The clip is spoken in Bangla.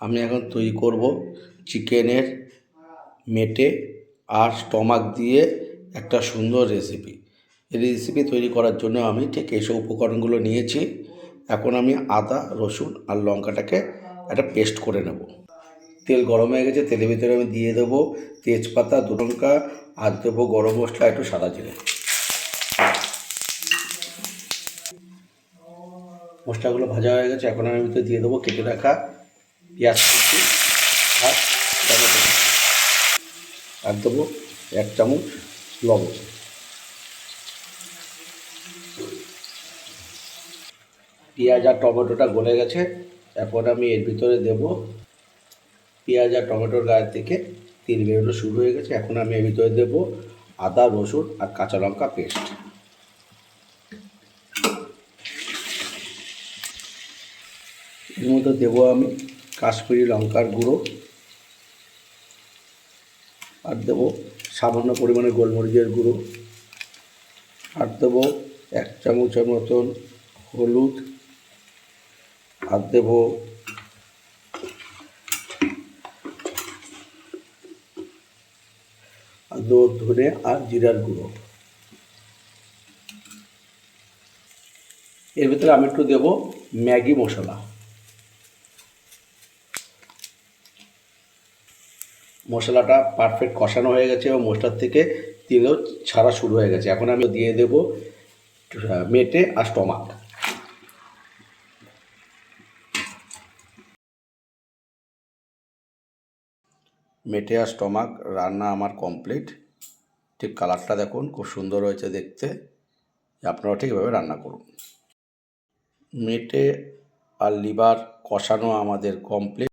আমি এখন তৈরি করব চিকেনের মেটে আর স্টমাক দিয়ে একটা সুন্দর রেসিপি। এই রেসিপি তৈরি করার জন্য আমি ঠিক এইসব উপকরণগুলো নিয়েছি। এখন আমি আদা, রসুন আর লঙ্কাটাকে একটা পেস্ট করে নেব। তেল গরম হয়ে গেছে, তেলের ভিতরে আমি দিয়ে দেবো তেজপাতা, দুটো লঙ্কা আর দেবো গরম মশলা, একটু সাদা জিরে। মশলাগুলো ভাজা হয়ে গেছে, এখন আমি ভিতরে দিয়ে দেবো কেটে রাখা পেঁয়াজ কুচি আর টমেটো কুচি, আর দেবো 1 চামচ লবণ। পেঁয়াজ আর টমেটোটা গলে গেছে, এখন আমি এর ভিতরে দেবো পেঁয়াজ আর টমেটোর গায়ে থেকে তেল বেরোনো শুরু হয়ে গেছে। এখন আমি এর ভিতরে দেবো আদা, রসুন আর কাঁচা লঙ্কা পেস্ট। এর মধ্যে দেবো আমি কাশ্মীরি লঙ্কার গুঁড়ো, আর দেবো সামান্য পরিমাণে গোলমরিচের গুঁড়ো, আর দেবো 1 চামচের মতন হলুদ, আর দেবো ধনে আর জিরার গুঁড়ো। এর ভিতরে আমি একটু দেবো ম্যাগি মশলা। মশলাটা পারফেক্ট কষানো হয়ে গেছে এবং মশলার থেকে তেলও ছাড়া শুরু হয়ে গেছে। এখন আমি দিয়ে দেবো মেটে আর স্টমাক। মেটে আর স্টমাক রান্না আমার কমপ্লিট। ঠিক কালারটা দেখুন, খুব সুন্দর হয়েছে দেখতে। আপনারা ঠিক এভাবে রান্না করুন। মেটে আর লিভার কষানো আমাদের কমপ্লিট।